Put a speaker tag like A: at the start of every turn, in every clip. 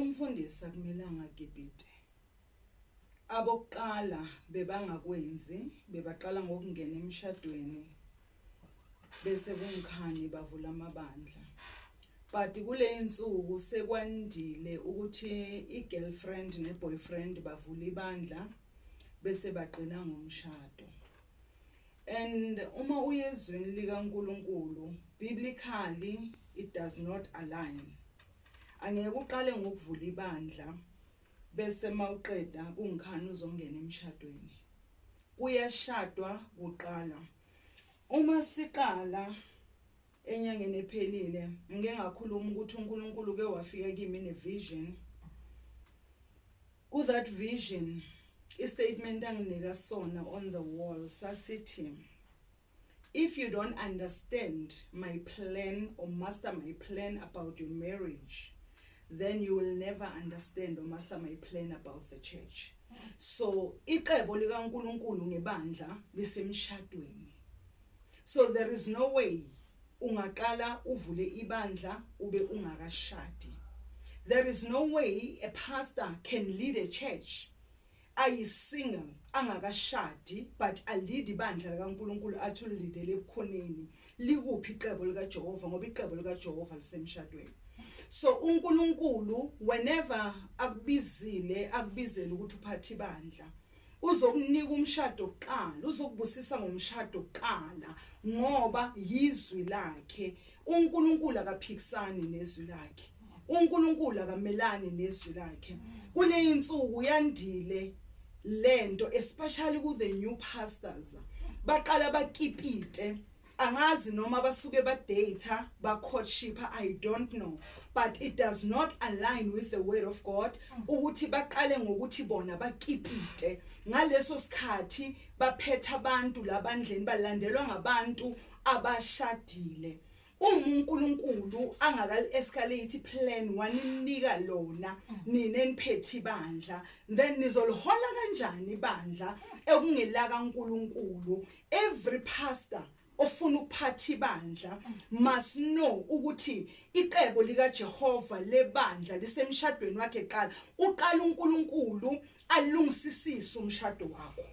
A: umfundisi akumelanga akipite. Abokuqala bebangakwenzi, bebaqala ngokungena emshadweni bese kungikhani bavula amabandla. But kule insuku sekwandile ukuthi igirlfriend neboyfriend bavula ibandla bese baqina ngomshado. And uma uyezweni likaNkulunkulu, biblically it does not align. Angeke uqale ngokuvula ibandla bese mawuqeda kungikhani uzongena emshadweni. Kuyashadwa kuqala. Uma siqala enyangeni ephelile ngeke ngakhuluma ukuthi uNkulunkulu ke wafika kimi nevision. Ku that vision statement anginika sona on the wall sasithi, if you don't understand my plan or master my plan about your marriage, then you will never understand or master my plan about the church. So iqebo likaNkulunkulu ngebandla lisemshadweni. So there is no way ungaqala uvule ibandla ube ungakashadi. There is no way a pastor can lead a church single angakashadi but a lead ibandla likaNkulunkulu athi ulidele ebukhoneni. Likuphi iqebo likaJehova ngoba iqebo likaJehova lisemshadweni. So uNkulunkulu whenever akubizele ukuthi uphathe ibandla uzokunika umshado oqala, uzokubusisa ngomshado oqala ngoba yizwi lakhe. uNkulunkulu akaphikisani nezwi lakhe. uNkulunkulu akamelani nezwi lakhe. Kule insuku yandile lento especially ku the new pastors. Baqala bakipite. Angazi noma basuke badata ba courtship, I don't know, but it does not align with the word of God ukuthi baqale ngokuthi bona bakipite. Ngaleso sikhathi baphetha abantu labandleni balandelwa ngabantu abashadile. uNkulunkulu angakali escalate plan waninika lona nina eniphethe ibandla, then nizolihola kanjani ibandla ekungela kaNkulunkulu? Every pastor ofuna ukuphatha ibandla must know ukuthi iqebo likaJehova lebandla lisemshadweni wakhe eqala. Uqala uNkulunkulu alungisisise umshado wakho.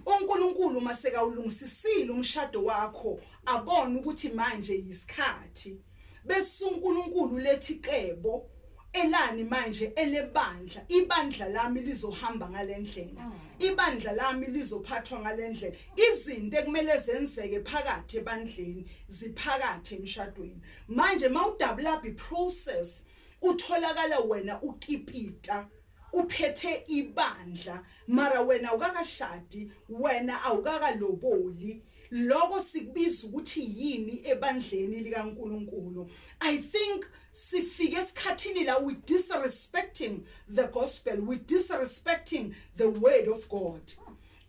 A: uNkulunkulu maseka ulungisisile umshado wakho abona ukuthi manje yisikhathi bese uNkulunkulu lethi iqebo elani manje elebandla. Ibandla lami lizohamba ngalendlela. Ibandla lami lizophathwa ngalendlela. Izinto ekumele zenzeke phakathi ebandleni ziphakathi emshadweni. Manje mawudouble up iprocess utholakala wena ukipita uphethe ibandla mara wena ukakashadi, wena awukakaloboli. Lokho sikubiza ukuthi yini ebandleni likaNkulunkulu. I think sifike esikhathini la we disrespecting the gospel, we disrespecting the word of God.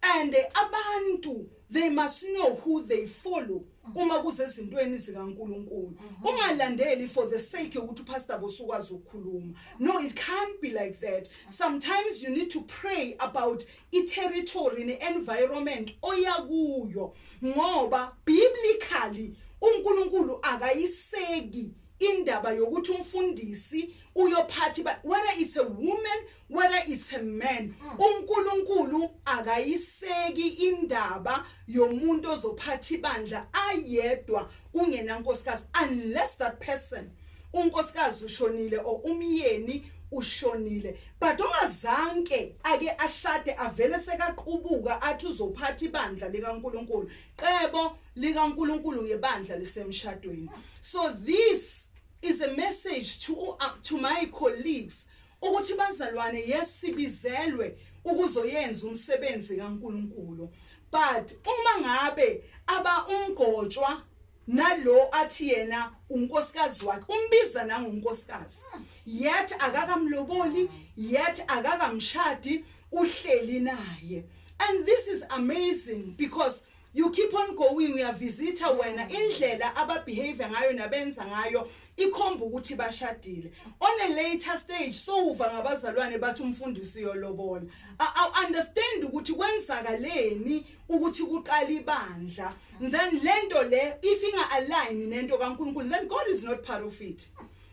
A: And abantu, they must know who they follow. Uma kuze ezintweni zikaNkulunkulu ungalandeli for the sake yokuthi pastor bosukwazi ukukhuluma. No, it can't be like that. Sometimes you need to pray about territory and environment oyakuyo ngoba biblically uNkulunkulu akayiseki indaba yokuthi umfundisi uyophathi whether it's a woman, whether it's a man. uNkulunkulu akayiseki indaba yomuntu ozophathi ibandla ayedwa ungena nkosikazi unless that person unkosikazi ushonile or umyeni ushonile. But ongazanke ake ashade avele sekaqhubuka athi uzophatha ibandla likaNkulunkulu. Qebo likaNkulunkulu ngebandla lisemshadweni. So this is a message to my colleagues ukuthi bazalwane yes sibizelwe ukuzoyenza umsebenzi kaNkulunkulu, but uma ngabe aba umgotshwa nalo athi yena unkosikazi wakhe umbiza nangunkosikazi yet akakamloboli yet akakamshadi uhleli naye. And this is amazing because you keep on going, uyavisita wena indlela ababehave ngayo nabenza ngayo ikhomba ukuthi bashadile. On a later stage so uva ngabazalwane bathi umfundisi yolobola. I understand ukuthi kwenzakaleni ukuthi kuqala ibandla, then lento le if inga align nento kaNkulunkulu, then God is not part of it.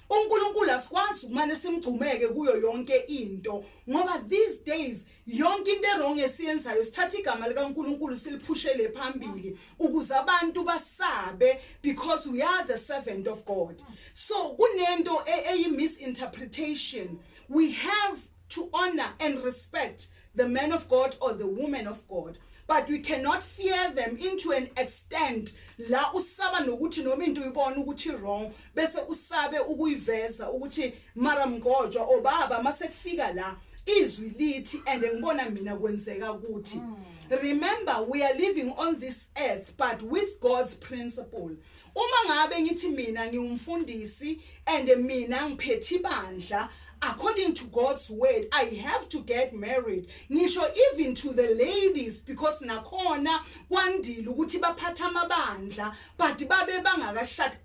A: uNkulunkulu asikwazi ukumane simgcumeke kuyo yonke into ngoba these days yonke into errong esiyenzayo sithatha igama likaNkulunkulu siliphushele phambili ukuze abantu basabe because we are the servant of God. So kunento misinterpretation. We have to honor and respect the man of God or the woman of God, but we cannot fear them into an extent la usaba nokuthi noma into uyibona ukuthi wrong bese usabe ukuyiveza ukuthi mara mngojwa obaba mase kufika la izwi lithi and ngibona mina kwenzeka ukuthi. Remember, we are living on this earth but with God's principle. Uma ngabe ngithi mina ngiumfundisi and mina ngiphethe ibandla, according to God's word, I have to get married. Ngisho even to the ladies, because nakhona kwandile ukuthi baphatha amabandla but babe bangakashadi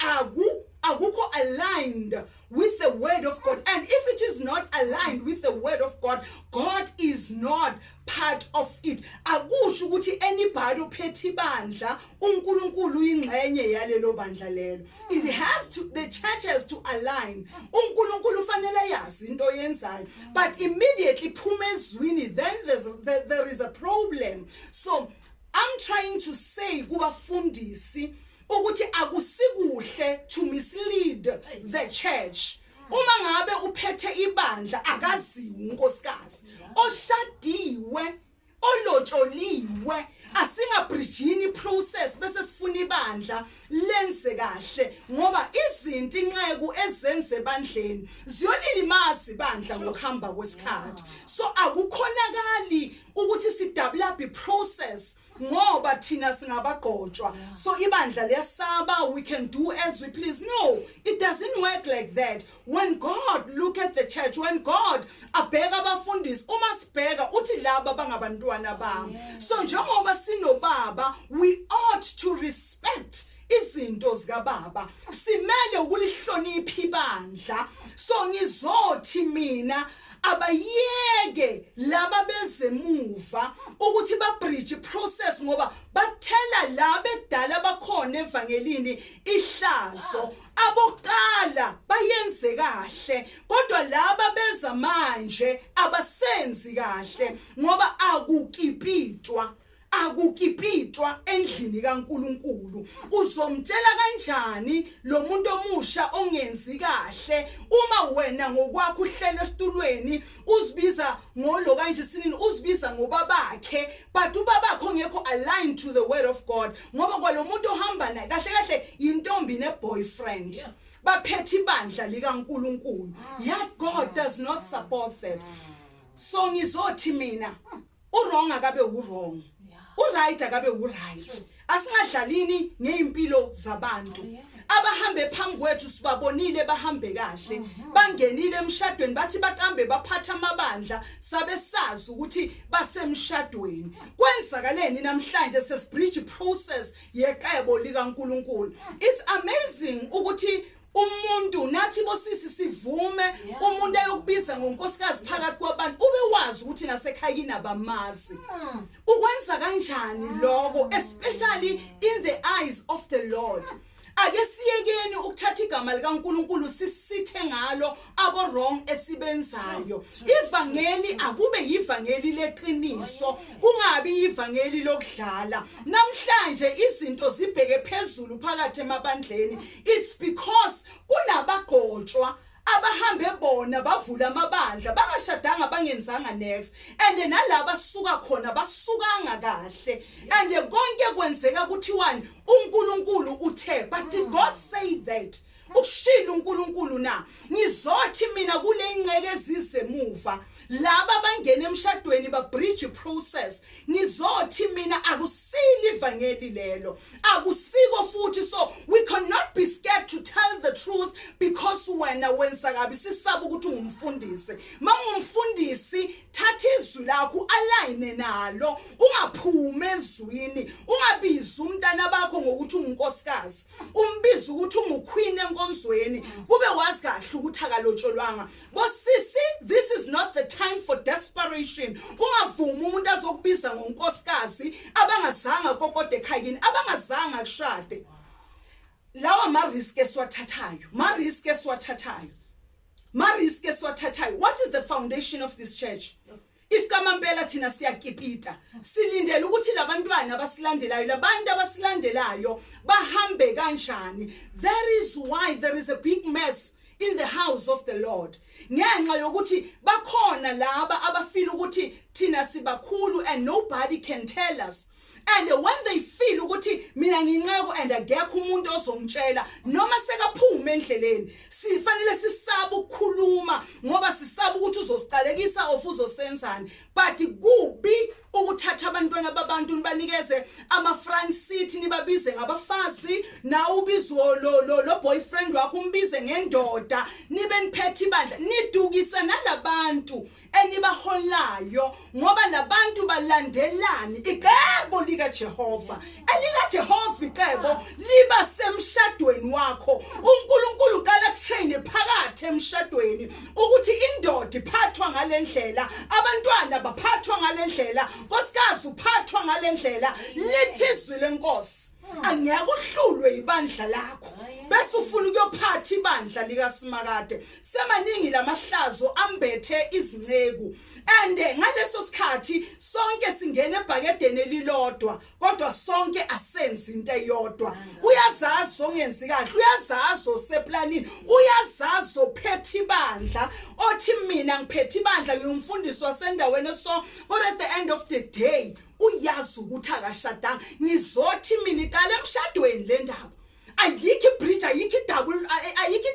A: akukho aligned with the word of God. And if it is not aligned with the word of God, God is not part of it. Akusho ukuthi anybody ophethe ibandla uNkulunkulu ingcenye yalelo bandla lelo. It has to, the church has to align. uNkulunkulu fanele yazi into yenzayo, but immediately phuma ezwini, then there is a problem. So I'm trying to say kubafundisi ukuthi akusikuhle to mislead the church. Uma ngabe uphethe ibandla akaziwe unkosikazi oshadiwe olotsholiwe asingabridgini process bese sifuna ibandla lenze kahle ngoba izinto inqeku ezenze bandleni ziyolilimasa ibandla ngokuhamba kwesikhathi. So akukhonakali ukuthi sidevelop process ngoba thina singabagqotshwa so ibandla lesaba we can do as we please. No, it doesn't work like that. When God look at the church, when God abheka abafundisi, uma sibheka uthi laba bangabantwana bami. So njengoba sinobaba, we ought to respect izinto zikababa, simele ukulihlonipha ibandla. So ngizothi mina abayeke laba bezemuva ukuthi ba bridge process ngoba bathela laba edala bakhona evangelini ihlazo abokala bayenze kahle kodwa laba beza manje abasenzi kahle ngoba akukipitwa endlini kaNkulunkulu. Uzomtshela kanjani lo muntu omusha ongenzi kahle uma wena ngokwakho uhlele esitulweni uzibiza ngolo kanje sinini uzibiza ngobabakhe but ubabakho ngekho aligned to the word of God ngoba kwalomuntu ohamba naye kahle intombi neboyfriend baphethe ibandla likaNkulunkulu, yet God does not support them. So ngizothi mina wrong akabe wrong, right akabe right. Asingadlalini ngeimpilo zabantu. Abahambe phambi kwethu sibabonile bahambe kahle, bangenile emshadweni bathi baqambe baphatha amabandla sabe sazi ukuthi basemshadweni. Kwenzakaleni namhlanje sesibridge process yeqebo likaNkulunkulu. It's amazing ukuthi umuntu nathi bosisi sivume umuntu ayokubiza ngonkosikazi phakathi kwabantu ube wazi ukuthi nasekhayini abamazi. Ukwenza kanjani lokho, especially in the eyes of the Lord? Ake siyekeni ukuthatha igama likaNkulunkulu sisithe ngalo abo wrong esibenzayo. Ivangeli akube yivangeli leqiniso, kungabi ivangeli lokudlala. Namhlanje izinto zibheke phezulu phakathi emabandleni. It's because kunabagqotshwa abahambe bona bavula amabandla bangashadanga bangenzanga next and nalaba suka khona basukanga kahle and konke kwenzeka kuthiwani uNkulunkulu uthe. But did God say that? Ukushila uNkulunkulu na ngizothi mina kule ingceke ezizemuva laba bangena emshadweni ba bridge process ngizothi mina akusili ivangeli lelo akusiko futhi. So we cannot be scared to tell the truth because wena wenza kabi sisaba ukuthi ungumfundisi. Mangumfundisi thatha izwi lakho align nalo, ungaphuma ezwini, ungabiza umntana bakho ngokuthi ungunkosikazi, umbiza ukuthi unguqueen enkonzweni kube wazi kahle ukuthi akalotsholwanga. Bosisi, this is not the time for desperation. Ungavuma umuntu azokubiza ngonkosikazi abangazanga kokode ekhayini abangazanga kushade. lawa ma-risk esiwathathayo what is the foundation of this church? If kamampela thina siyakipita silindele ukuthi labantwana abasilandelayo labantu abasilandelayo bahambe kanjani. That is why there is a big mess in the house of the Lord. Ngenxa yokuthi bakhona laba abafeel ukuthi thina sibakhulu and nobody can tell us. And when they feel ukuthi mina nginqeko and akekho umuntu ozongitshela noma sekaphume endleleni sifanele sisaba ukukhuluma ngoba sisaba ukuthi uzosiqalekisa of uzosenzani. But kubi ukuthatha abantwana babantu nibanikeze ama front seat nibabize ngabafazi na ubizo lo boyfriend wakho umbize ngendoda nibe niphethe ibandla nidukisa nalabantu enibaholayo ngoba labantu balandelani icebo lika Jehova icebo liba semshadweni wakho. uNkulunkulu qala kutrain phakathi emshadweni ukuthi indoda iphathwa ngalendlela abantwana baphathwa ngalendlela nkosikazi uphathwa ngalendlela lithizwe lenkosi. Angeke uhlulwe ibandla lakho bese ufuna ukuyophatha ibandla lika Simakade. Semaningi lamahlazo ambethe izinceku and ngaleso sikhathi sonke singena ebhakedeni elilodwa kodwa sonke asenze into eyodwa. Uyazazi ongenzi kahle, uyazazi oseplanini, uyazazi ophethe ibandla othi mina ngiphethe ibandla ngiyumfundisi wasendaweni so, but at the end of the day uyazi ukuthi akashadanga ngizothi mina iqala emshadweni le ndaba. Ayikho ibridge ayikho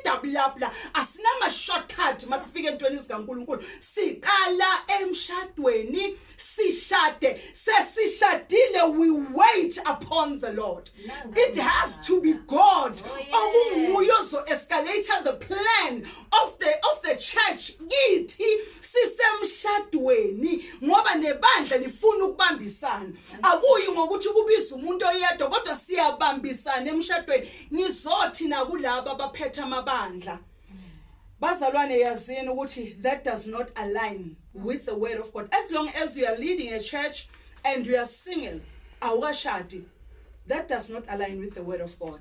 A: double lapla asinama shortcut makufika entweni zikaNkulunkulu. Siqala emshadweni sishade sesishadile we wait upon the Lord. It has to be God okunguye ozo escalate the plan of the church. Ithi sisemshadweni ngoba nebandla lifuna ukubambisana. Akuyi ngokuthi kubiza umuntu oyedwa kodwa siyabambisana emshadweni. Nizothi na kulabo abaphethe amabandla. Bazalwane yazini ukuthi that does not align with the word of God. As long as you are leading a church and you are single, awashadi, that does not align with the word of God.